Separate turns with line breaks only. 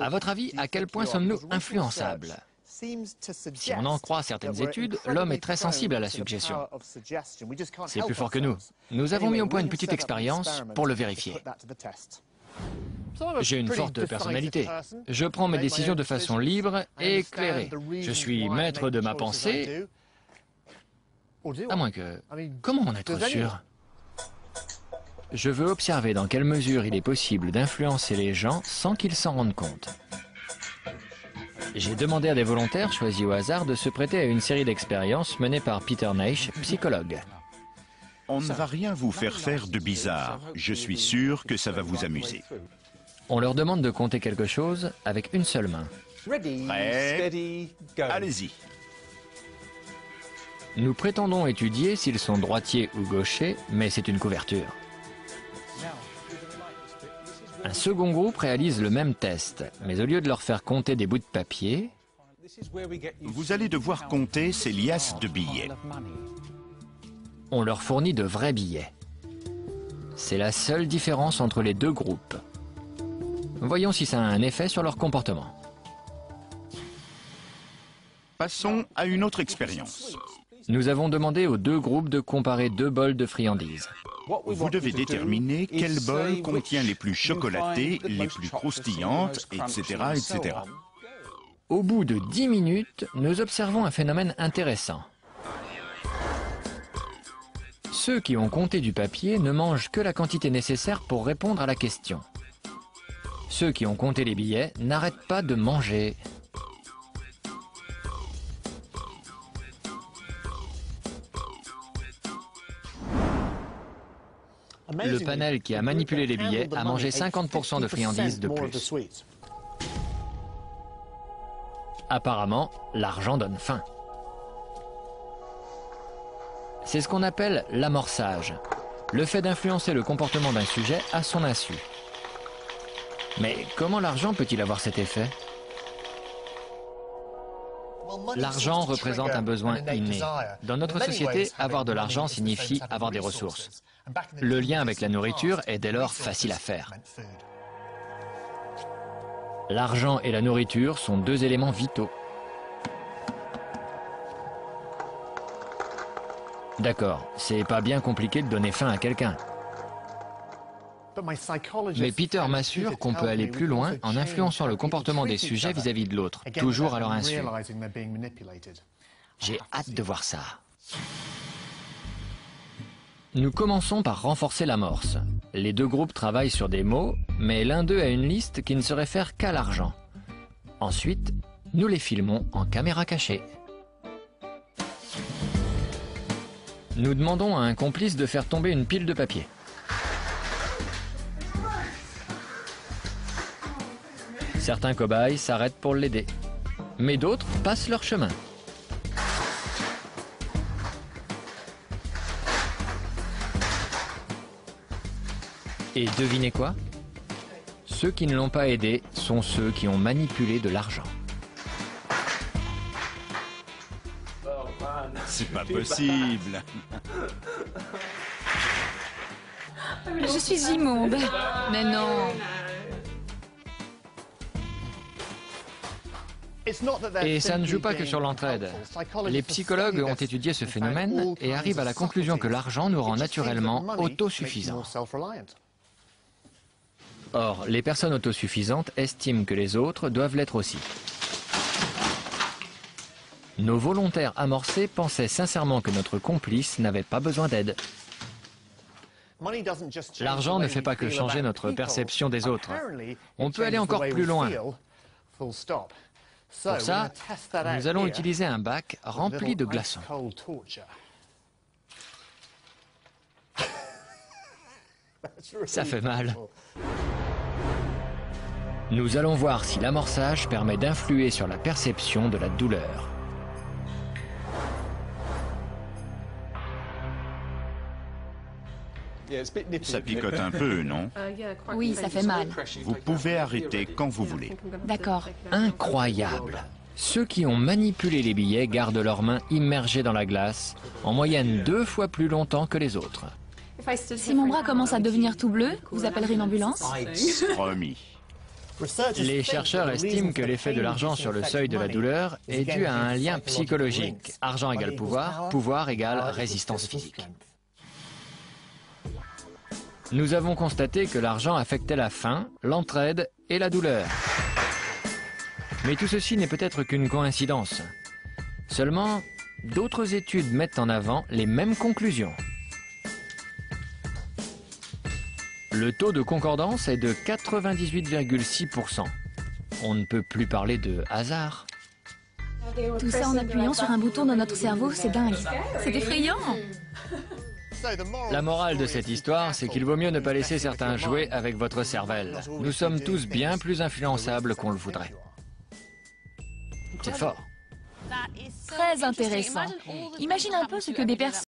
À votre avis, à quel point sommes-nous influençables? Si on en croit certaines études, l'homme est très sensible à la suggestion. C'est plus fort que nous. Nous avons mis au point une petite expérience pour le vérifier. J'ai une forte personnalité. Je prends mes décisions de façon libre et éclairée. Je suis maître de ma pensée. À moins que... Comment en être sûr? Je veux observer dans quelle mesure il est possible d'influencer les gens sans qu'ils s'en rendent compte. J'ai demandé à des volontaires choisis au hasard de se prêter à une série d'expériences menées par Peter Naish, psychologue.
On ne va rien vous faire faire de bizarre. Je suis sûr que ça va vous amuser.
On leur demande de compter quelque chose avec une seule main.
Prêt? Allez-y.
Nous prétendons étudier s'ils sont droitiers ou gauchers, mais c'est une couverture. Un second groupe réalise le même test, mais au lieu de leur faire compter des bouts de papier,
Vous allez devoir compter ces liasses de billets.
on leur fournit de vrais billets. C'est la seule différence entre les deux groupes. Voyons si ça a un effet sur leur comportement.
Passons à une autre expérience.
Nous avons demandé aux deux groupes de comparer deux bols de friandises.
Vous devez déterminer quel bol contient les plus chocolatées, les plus croustillantes, etc., etc.
Au bout de 10 minutes, nous observons un phénomène intéressant. Ceux qui ont compté du papier ne mangent que la quantité nécessaire pour répondre à la question. Ceux qui ont compté les billets n'arrêtent pas de manger. Le panel qui a manipulé les billets a mangé 50% de friandises de plus. Apparemment, l'argent donne faim. C'est ce qu'on appelle l'amorçage, le fait d'influencer le comportement d'un sujet à son insu. Mais comment l'argent peut-il avoir cet effet? L'argent représente un besoin inné. Dans notre société, avoir de l'argent signifie avoir des ressources. Le lien avec la nourriture est dès lors facile à faire. L'argent et la nourriture sont deux éléments vitaux. D'accord, c'est pas bien compliqué de donner faim à quelqu'un. Mais Peter m'assure qu'on peut aller plus loin en influençant le comportement des sujets vis-à-vis de l'autre, toujours à leur insu. J'ai hâte de voir ça. Nous commençons par renforcer l'amorce. Les deux groupes travaillent sur des mots, mais l'un d'eux a une liste qui ne se réfère qu'à l'argent. Ensuite, nous les filmons en caméra cachée. Nous demandons à un complice de faire tomber une pile de papier. Certains cobayes s'arrêtent pour l'aider, mais d'autres passent leur chemin. Et devinez quoi? Ceux qui ne l'ont pas aidé sont ceux qui ont manipulé de l'argent.
C'est pas possible.
Je suis immonde. Mais non.
Et ça ne joue pas que sur l'entraide. Les psychologues ont étudié ce phénomène et arrivent à la conclusion que l'argent nous rend naturellement autosuffisants. Or, les personnes autosuffisantes estiment que les autres doivent l'être aussi. Nos volontaires amorcés pensaient sincèrement que notre complice n'avait pas besoin d'aide. L'argent ne fait pas que changer notre perception des autres. On peut aller encore plus loin. Pour ça, nous allons utiliser un bac rempli de glaçons. Ça fait mal. Nous allons voir si l'amorçage permet d'influer sur la perception de la douleur.
Ça picote un peu, non?
Oui, ça fait mal.
Vous pouvez arrêter quand vous voulez.
D'accord.
Incroyable! Ceux qui ont manipulé les billets gardent leurs mains immergées dans la glace, en moyenne 2 fois plus longtemps que les autres.
Si mon bras commence à devenir tout bleu, vous appellerez une ambulance?
Promis.
Les chercheurs estiment que l'effet de l'argent sur le seuil de la douleur est dû à un lien psychologique. Argent égale pouvoir, pouvoir égale résistance physique. Nous avons constaté que l'argent affectait la faim, l'entraide et la douleur. Mais tout ceci n'est peut-être qu'une coïncidence. Seulement, d'autres études mettent en avant les mêmes conclusions. Le taux de concordance est de 98,6%. On ne peut plus parler de hasard.
Tout ça en appuyant sur un bouton dans notre cerveau, c'est dingue. C'est effrayant.
La morale de cette histoire, c'est qu'il vaut mieux ne pas laisser certains jouer avec votre cervelle. Nous sommes tous bien plus influençables qu'on le voudrait. C'est fort.
Très intéressant. Imagine un peu ce que des personnes